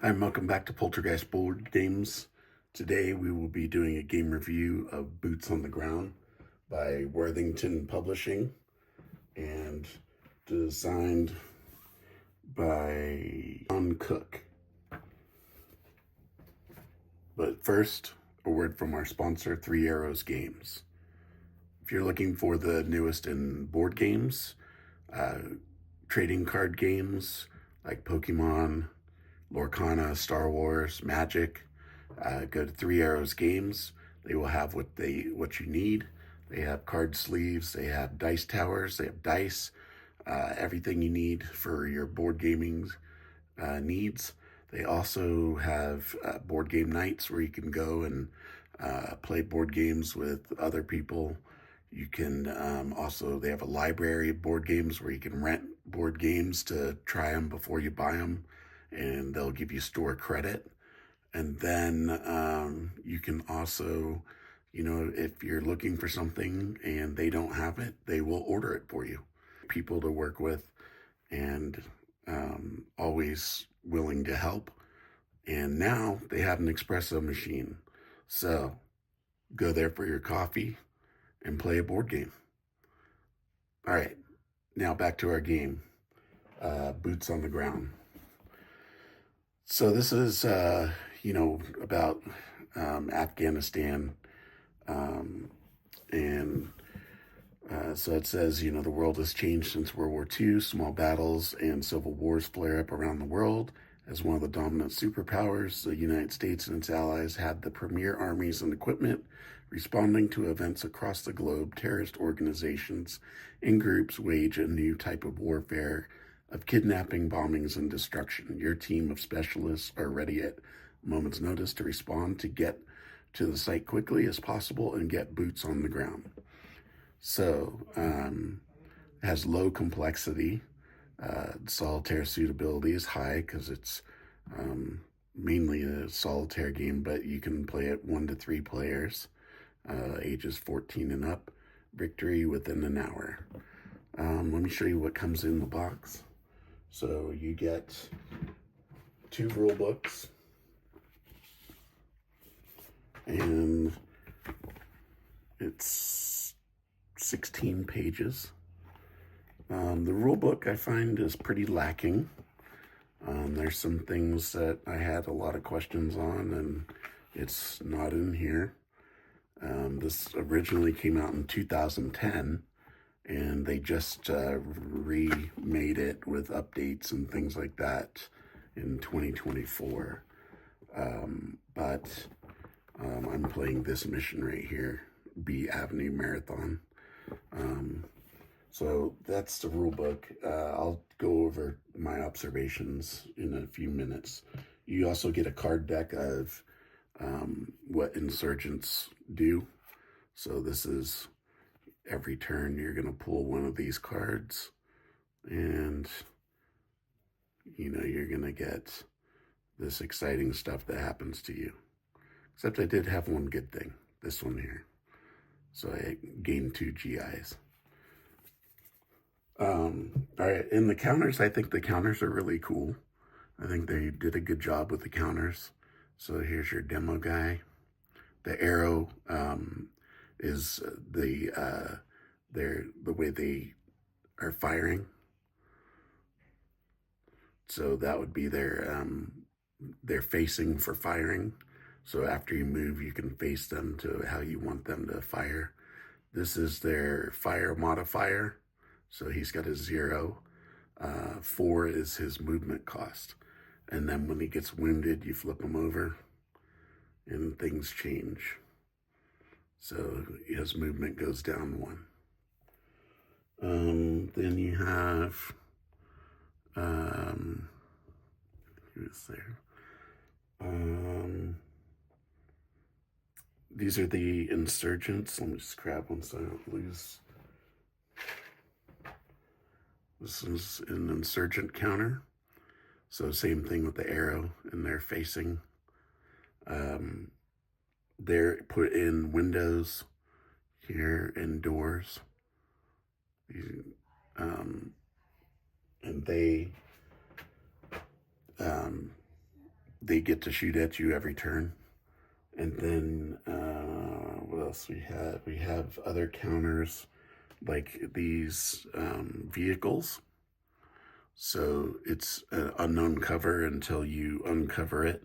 Hi, and welcome back to Poltergeist Board Games. Today we will be doing a game review of Boots on the Ground by Worthington Publishing and designed by Cooke. But first, a word from our sponsor, Three Arrows Games. If you're looking for the newest in board games, uh, trading card games like Pokemon, Lorcana, Star Wars, Magic, go to Three Arrows Games. They will have what you need. They have card sleeves, they have dice towers, they have dice, everything you need for your board gaming needs. They also have board game nights where you can go and play board games with other people. You can also, they have a library of board games where you can rent board games to try them before you buy them, and they'll give you store credit. And then you can also, if you're looking for something and they don't have it, they will order it for you. People to work with and always willing to help. And now they have an espresso machine. So go there for your coffee and play a board game. All right, now back to our game, Boots on the Ground. So this is, about Afghanistan. And so it says, the world has changed since World War II. Small battles and civil wars flare up around the world. As one of the dominant superpowers, the United States and its allies had the premier armies and equipment. Responding to events across the globe, terrorist organizations and groups wage a new type of warfare of kidnapping, bombings, and destruction. Your team of specialists are ready at a moment's notice to respond, to get to the site quickly as possible and get boots on the ground. So it has low complexity. Solitaire suitability is high because it's mainly a solitaire game, but you can play it 1 to 3 players, ages 14 and up. Victory within an hour. Let me show you what comes in the box. So you get 2 rule books, and it's 16 pages. The rule book I find is pretty lacking. There's some things that I had a lot of questions on, and it's not in here. This originally came out in 2010, and they just remade it with updates and things like that in 2024. But I'm playing this mission right here, B Avenue Marathon. So that's the rule book. I'll go over my observations in a few minutes. You also get a card deck of what insurgents do. So this is every turn you're going to pull one of these cards, and you're going to get this exciting stuff that happens to you. Except I did have one good thing, this one here. So I gained 2 GIs. All right, in the counters, I think the counters are really cool. I think they did a good job with the counters. So here's your demo guy. The arrow is the way they are firing. So that would be they're facing for firing. So after you move, you can face them to how you want them to fire. This is their fire modifier. So he's got a 0. 4 is his movement cost. And then when he gets wounded, you flip him over and things change. So his movement goes down 1. Then you have, who's there? These are the insurgents. Let me just grab one so I don't lose. This is an insurgent counter. So same thing with the arrow, and they're facing. They're put in windows here and doors. And they they get to shoot at you every turn. And then what else we have? We have other counters like these vehicles. So it's an unknown cover until you uncover it.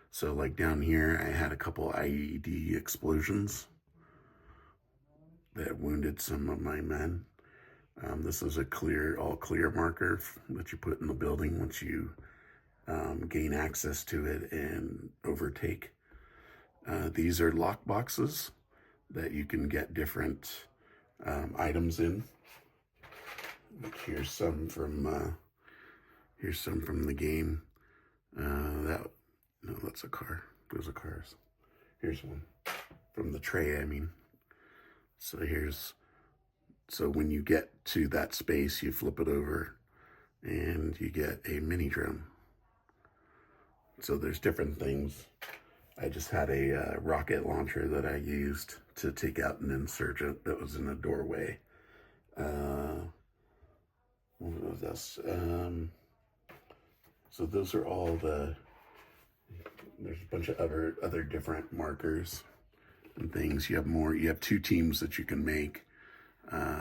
So like down here, I had a couple IED explosions that wounded some of my men. This is a all clear marker that you put in the building once you gain access to it and overtake. These are lock boxes that you can get different items in. Here's some from the game. That's a car. Those are cars. Here's one from the tray. I mean, so when you get to that space, you flip it over, and you get a mini drone. So there's different things. I just had a rocket launcher that I used to take out an insurgent that was in a doorway. What was this? So those are all there's a bunch of other different markers and things. You have 2 teams that you can make.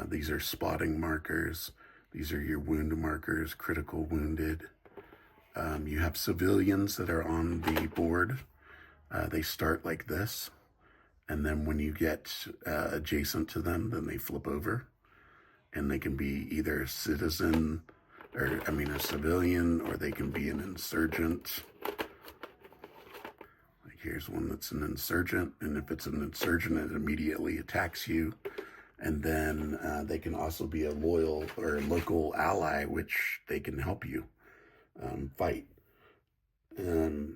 These are spotting markers. These are your wound markers, critical wounded. You have civilians that are on the board. They start like this, and then when you get adjacent to them, then they flip over, and they can be either a citizen, a civilian, or they can be an insurgent. Like here's one that's an insurgent, and if it's an insurgent, it immediately attacks you. And then they can also be a loyal or a local ally, which they can help you fight. The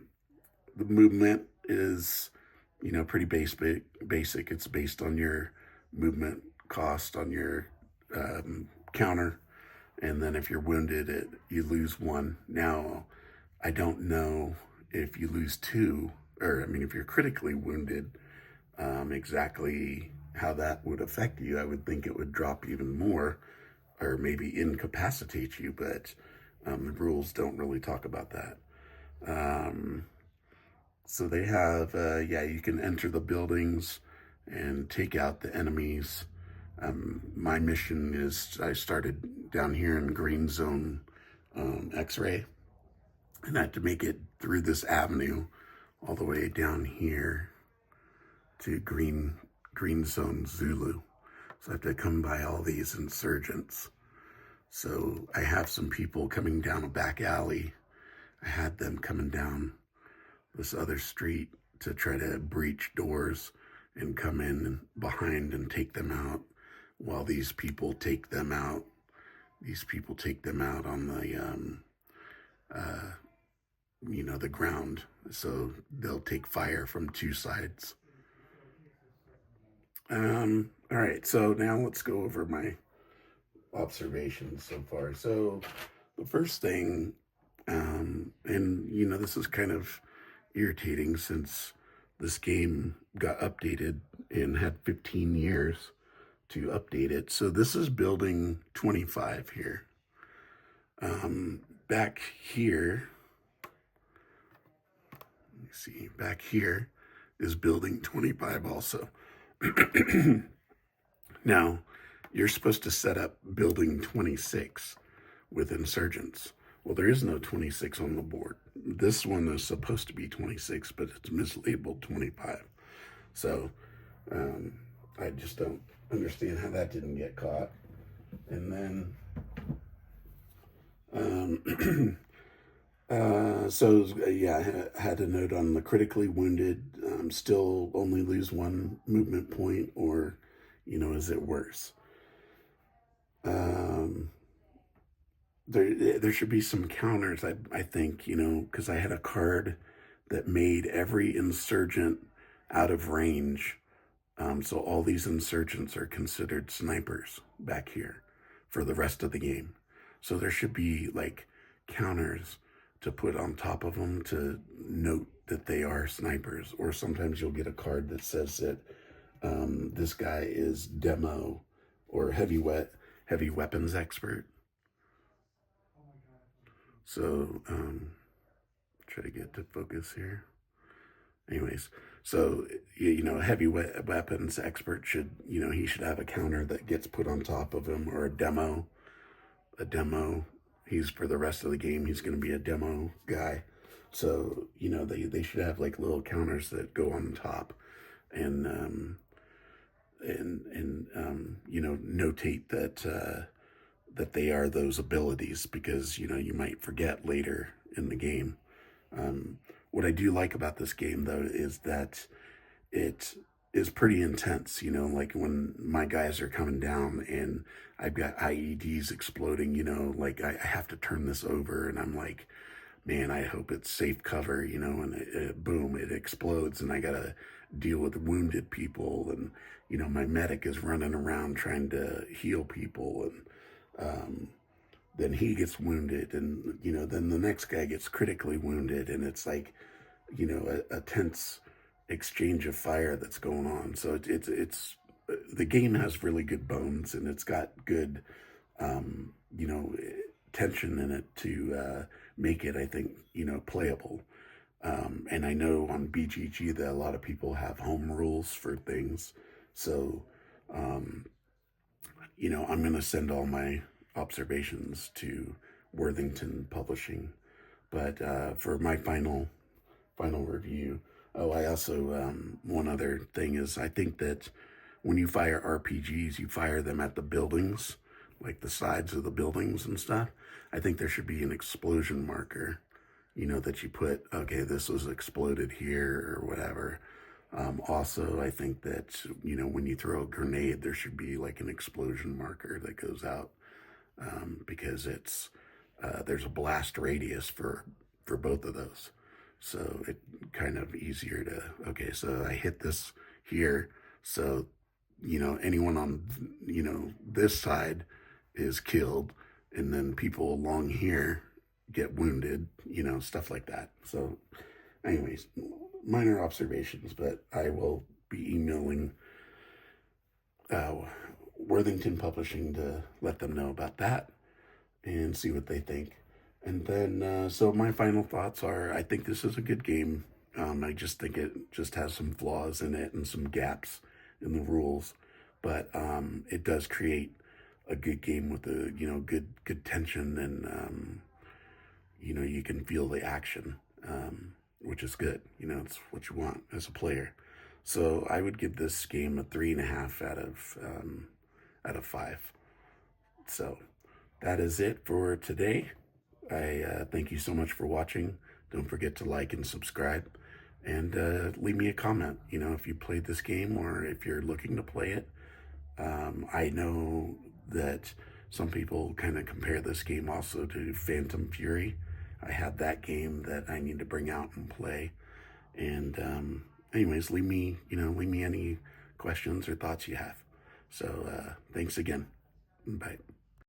movement is, pretty basic. It's based on your movement cost on your counter. And then if you're wounded, you lose 1. Now, I don't know if you lose 2, if you're critically wounded, exactly how that would affect you. I would think it would drop even more, or maybe incapacitate you, but the rules don't really talk about that. So they have, you can enter the buildings and take out the enemies. My mission is, I started down here in green zone X-ray, and I had to make it through this avenue all the way down here to green zone Zulu. So I have to come by all these insurgents. So I have some people coming down a back alley. I had them coming down this other street to try to breach doors and come in behind and take them out, while these people take them out. These people take them out on the ground. So they'll take fire from 2 sides. All right, so now let's go over my observations so far. So the first thing, this is kind of irritating since this game got updated and had 15 years to update it. So this is building 25 here. Back here, let me see, back here is building 25 also. Now, you're supposed to set up building 26 with insurgents. Well, there is no 26 on the board. This one is supposed to be 26, but it's mislabeled 25. So I just don't understand how that didn't get caught. And then, I had a note on the critically wounded, still only lose 1 movement point, or, is it worse? There should be some counters, I think, because I had a card that made every insurgent out of range. So all these insurgents are considered snipers back here for the rest of the game. So there should be like counters to put on top of them to note that they are snipers. Or sometimes you'll get a card that says that this guy is demo or heavy weapons expert. So Try to get to focus here. Anyways, so you know, heavy weapons expert should, you know, he should have a counter that gets put on top of him, or a demo. A demo. He's for the rest of the game. He's going to be a demo guy. So you know, they should have like little counters that go on top, and you know, notate that that they are those abilities, because you know you might forget later in the game. What I do like about this game, though, is that it is pretty intense. You know, like when my guys are coming down and I've got IEDs exploding, you know, like I have to turn this over, and I'm like, man, I hope it's safe cover, you know, and boom, it explodes, and I gotta deal with wounded people, and you know, my medic is running around trying to heal people, and then he gets wounded, and you know, then the next guy gets critically wounded, and it's like, you know, a tense exchange of fire that's going on. So it's the game has really good bones, and it's got good you know, tension in it to make it, I think, you know, playable. And I know on BGG that a lot of people have home rules for things. So, you know, I'm going to send all my observations to Worthington Publishing. But for my final review, oh, I also, one other thing is, I think that when you fire RPGs, you fire them at the buildings, like the sides of the buildings and stuff. I think there should be an explosion marker, you know, that you put, okay, this was exploded here or whatever. Also, I think that, you know, when you throw a grenade, there should be like an explosion marker that goes out, because it's there's a blast radius for both of those. So it kind of easier to, okay, so I hit this here. So, you know, anyone on, you know, this side is killed, and then people along here get wounded, you know, stuff like that. So anyways, minor observations, but I will be emailing uh, Worthington Publishing to let them know about that and see what they think. And then, so my final thoughts are, I think this is a good game. I just think it just has some flaws in it and some gaps in the rules, but it does create a good game with a, you know, good tension, and you know, you can feel the action, which is good. You know, it's what you want as a player. So I would give this game a 3.5 out of 5. So that is it for today. I thank you so much for watching. Don't forget to like and subscribe, and leave me a comment, you know, if you played this game or if you're looking to play it. I know that some people kind of compare this game also to Phantom Fury. I have that game that I need to bring out and play. And anyways, leave me any questions or thoughts you have. So thanks again. Bye.